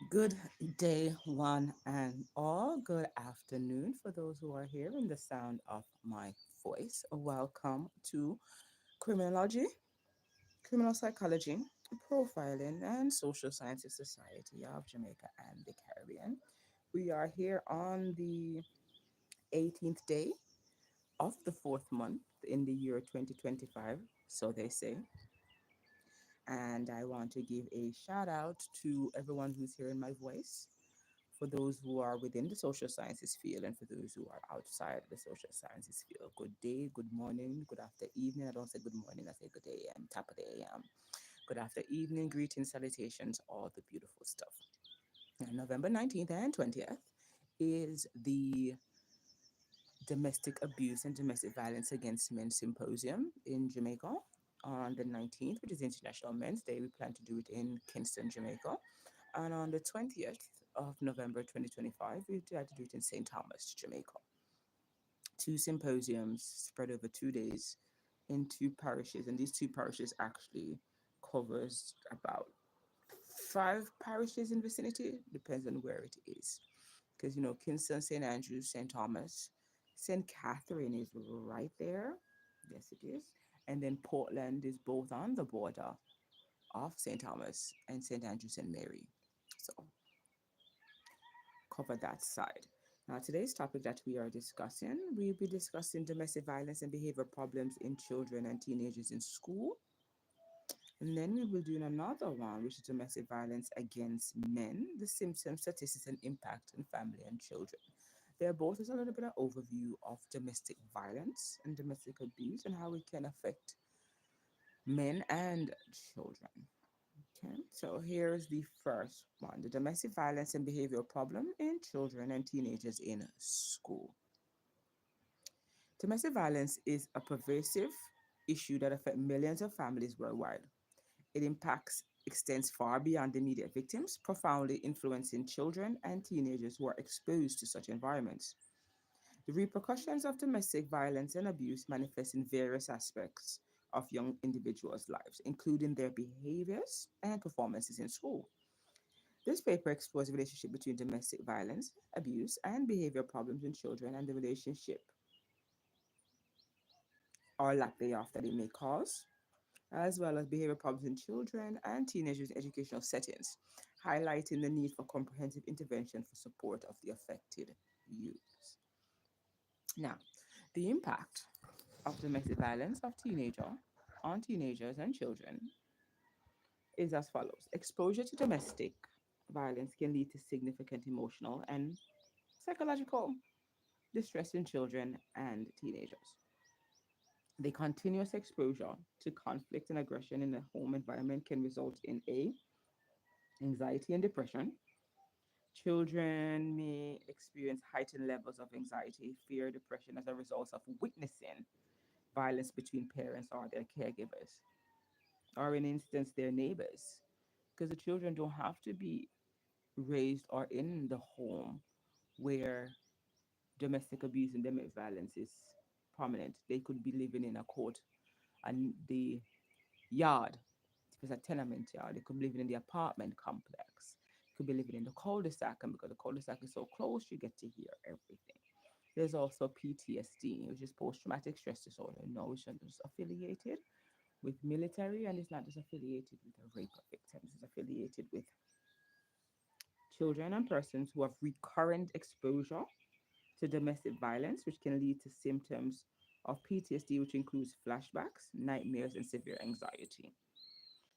Good day, one and all. Good afternoon for those who are hearing the sound of my voice. Welcome to Criminology, Criminal Psychology, Profiling, and Social Sciences Society of Jamaica and the Caribbean. We are here on the 18th day of the fourth month in the year 2025, so they say. And I want to give a shout out to everyone who's hearing my voice, for those who are within the social sciences field and for those who are outside the social sciences field. Good day, good morning, good after evening. I don't say good morning, I say good AM, top of the AM. Good after evening, greetings, salutations, all the beautiful stuff. And November 19th and 20th is the Domestic Abuse and Domestic Violence Against Men Symposium in Jamaica on the 19th, which is International Men's Day. We plan to do it in Kingston, Jamaica. And on the 20th of November 2025, we tried to do it in St. Thomas, Jamaica. Two symposiums spread over 2 days in two parishes. And these two parishes actually covers about five parishes in vicinity, depends on where it is. Because, Kingston, St. Andrews, St. Thomas, St. Catherine is right there. Yes, it is. And then Portland is both on the border of St. Thomas and St. Andrews and Mary. So cover that side. Now, today's topic that we are discussing, we'll be discussing domestic violence and behavior problems in children and teenagers in school. And then we will do another one, which is domestic violence against men, the symptoms, statistics, and impact on family and children. They're both as a little bit of overview of domestic violence and domestic abuse and how it can affect men and children. Okay, so here's the first one, the domestic violence and behavioral problem in children and teenagers in school. Domestic violence is a pervasive issue that affects millions of families worldwide. It impacts extends far beyond the immediate victims, profoundly influencing children and teenagers who are exposed to such environments. The repercussions of domestic violence and abuse manifest in various aspects of young individuals' lives, including their behaviors and performances in school. This paper explores the relationship between domestic violence, abuse, and behavioral problems in children and the relationship or lack thereof that it may cause, as well as behavior problems in children and teenagers in educational settings, highlighting the need for comprehensive intervention for support of the affected youths. Now, the impact of domestic violence of teenager on teenagers and children is as follows. Exposure to domestic violence can lead to significant emotional and psychological distress in children and teenagers. The continuous exposure to conflict and aggression in the home environment can result in a anxiety and depression. Children may experience heightened levels of anxiety, fear, depression as a result of witnessing violence between parents or their caregivers, or in instance, their neighbors. Because the children don't have to be raised or in the home where domestic abuse and domestic violence is prominent. They could be living in a court and the yard, if it's a tenement yard, they could be living in the apartment complex. Could be living in the cul-de-sac, and because the cul-de-sac is so close, you get to hear everything. There's also PTSD, which is post-traumatic stress disorder. No, it's not just affiliated with military, and it's not just affiliated with the rape of victims. It's affiliated with children and persons who have recurrent exposure to domestic violence, which can lead to symptoms of PTSD, which includes flashbacks, nightmares, and severe anxiety.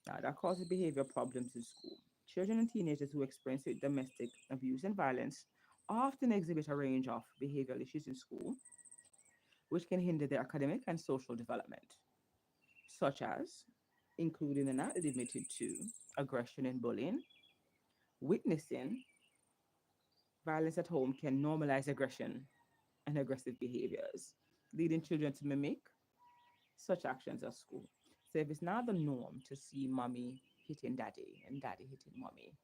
Now, that causes behavior problems in school. Children and teenagers who experience domestic abuse and violence often exhibit a range of behavioral issues in school, which can hinder their academic and social development, such as including and not limited to aggression and bullying. Witnessing violence at home can normalize aggression and aggressive behaviors, leading children to mimic such actions at school. So if it's not the norm to see mommy hitting daddy and daddy hitting mommy,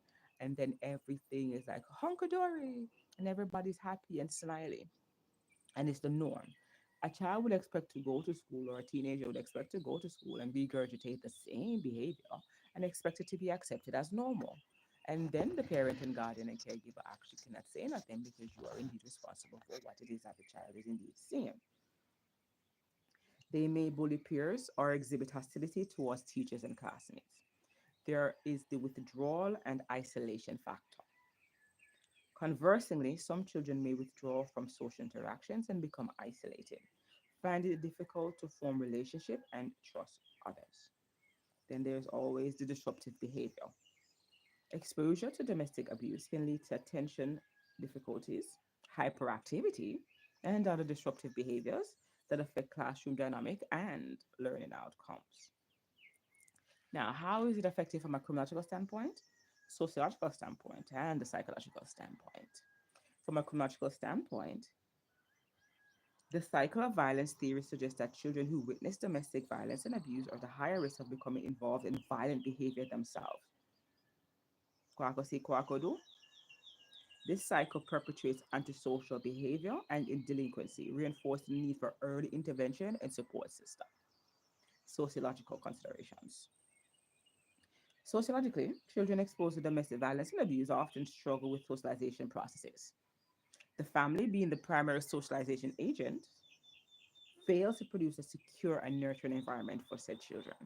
and then everything is like hunky dory and everybody's happy and smiley, and it's the norm. A child would expect to go to school, or a teenager would expect to go to school and regurgitate the same behavior and expect it to be accepted as normal. And then the parent and guardian and caregiver actually cannot say nothing because you are indeed responsible for what it is that the child is indeed seeing. They may bully peers or exhibit hostility towards teachers and classmates. There is the withdrawal and isolation factor. Conversely, some children may withdraw from social interactions and become isolated, finding it difficult to form relationship and trust others. Then there's always the disruptive behavior. Exposure to domestic abuse can lead to attention difficulties, hyperactivity, and other disruptive behaviors that affect classroom dynamic and learning outcomes. Now, how is it effective from a criminological standpoint, sociological standpoint, and the psychological standpoint? From a chronological standpoint, the cycle of violence theory suggests that children who witness domestic violence and abuse are at a higher risk of becoming involved in violent behavior themselves. Kwako si kwako do. This cycle perpetuates antisocial behavior and in delinquency, reinforcing the need for early intervention and support system. Sociological considerations. Sociologically, children exposed to domestic violence and abuse often struggle with socialization processes. The family, being the primary socialization agent, fails to produce a secure and nurturing environment for said children,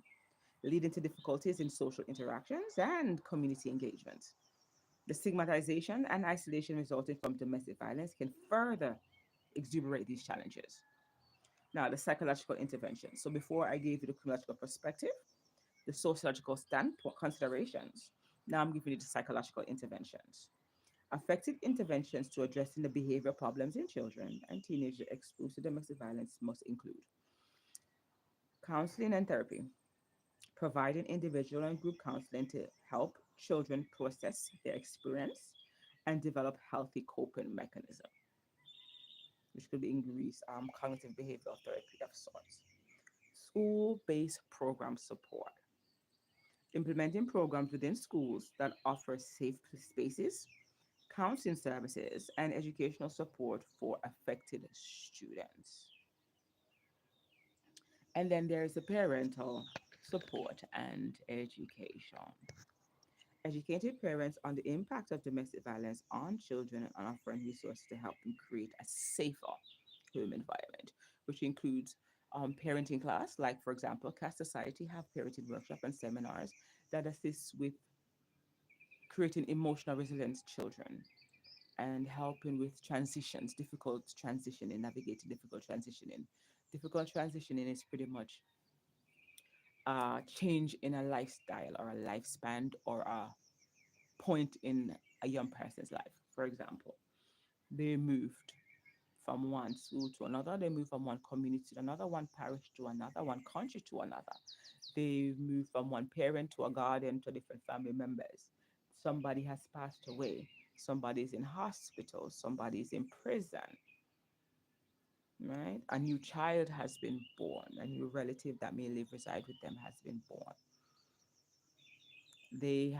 leading to difficulties in social interactions and community engagement. The stigmatization and isolation resulting from domestic violence can further exuberate these challenges. Now, the psychological intervention. So, before I gave you the criminological perspective, the sociological standpoint considerations, now I'm giving you the psychological interventions. Effective interventions to addressing the behavior problems in children and teenagers exposed to domestic violence must include counseling and therapy, providing individual and group counseling to help children process their experience and develop healthy coping mechanism, which could be increased cognitive behavioral therapy of sorts. School-based program support, implementing programs within schools that offer safe spaces, counseling services, and educational support for affected students. And then there's the parental support and education. Educating parents on the impact of domestic violence on children and offering resources to help them create a safer home environment, which includes parenting class, like for example, Cast Society have parenting workshop and seminars that assist with creating emotional resilience children and helping with transitions, difficult transitioning, navigating difficult transitioning. Difficult transitioning is pretty much change in a lifestyle or a lifespan or a point in a young person's life. For example, they moved from one school to another, they moved from one community to another, one parish to another, one country to another. They moved from one parent to a guardian to different family members. Somebody has passed away, somebody's in hospital, somebody's in prison, right? A new child has been born, a new relative that may live reside with them has been born. They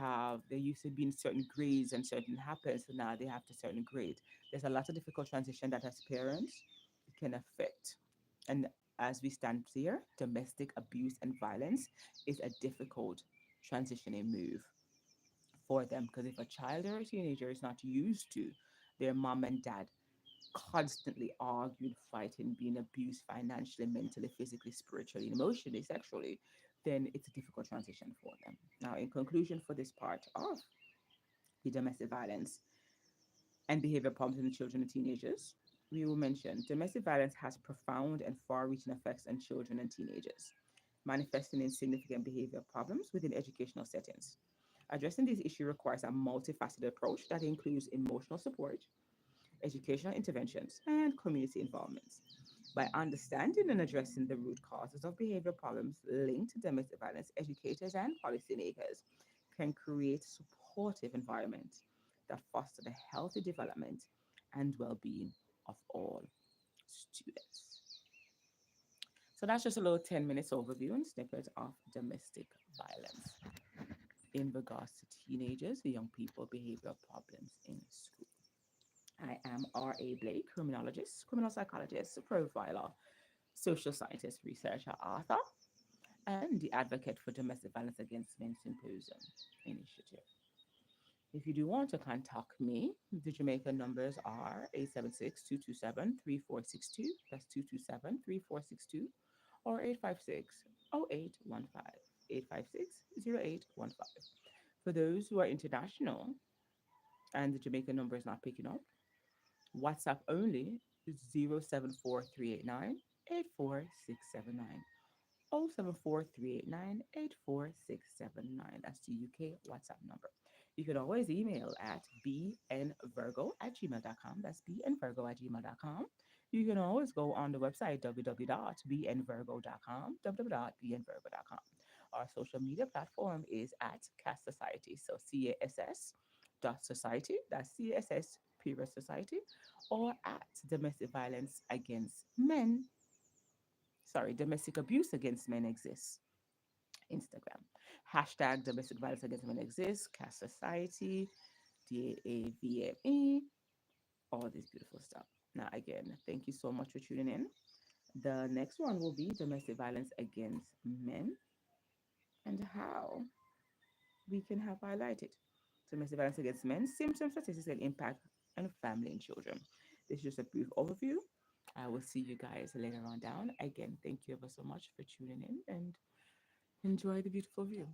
used to be in certain grades and certain happens, so now they have to certain grade. There's a lot of difficult transition that as parents it can affect. And as we stand here, domestic abuse and violence is a difficult transitioning move for them because if a child or a teenager is not used to their mom and dad constantly arguing, fighting, being abused financially, mentally, physically, spiritually, emotionally, sexually, then it's a difficult transition for them. Now, in conclusion, for this part of the domestic violence and behavior problems in the children and teenagers, we will mention domestic violence has profound and far reaching effects on children and teenagers, manifesting in significant behavior problems within educational settings. Addressing these issues requires a multifaceted approach that includes emotional support, educational interventions, and community involvement. By understanding and addressing the root causes of behavior problems linked to domestic violence, educators and policymakers can create supportive environments that foster the healthy development and well-being of all students. So that's just a little 10 minutes overview and snippet of domestic violence in regards to teenagers, young people, behavioral problems in school. I am R.A. Blake, criminologist, criminal psychologist, profiler, social scientist, researcher, author, and the advocate for Domestic Violence Against Men Symposium Initiative. If you do want to contact me, the Jamaican numbers are 876-227-3462. That's 227-3462, or 856-0815. 856-0815. For those who are international and the Jamaican number is not picking up, WhatsApp only is 074-389-84679. 074-389-84679. That's the UK WhatsApp number. You can always email at bnvirgo@gmail.com. That's bnvirgo@gmail.com. You can always go on the website www.bnvirgo.com, www.bnvirgo.com. Our social media platform is at CAS Society. So CASS dot society, that's CASS period society, or at domestic violence against men, sorry, domestic abuse against men exists. Instagram. Hashtag domestic violence against men exists. Cash Society, DAVME, all this beautiful stuff. Now, again, thank you so much for tuning in. The next one will be domestic violence against men and how we can have highlighted domestic violence against men, symptoms, statistics, and impact on family and children. This is just a brief overview. I will see you guys later on down. Again, thank you ever so much for tuning in and enjoy the beautiful view.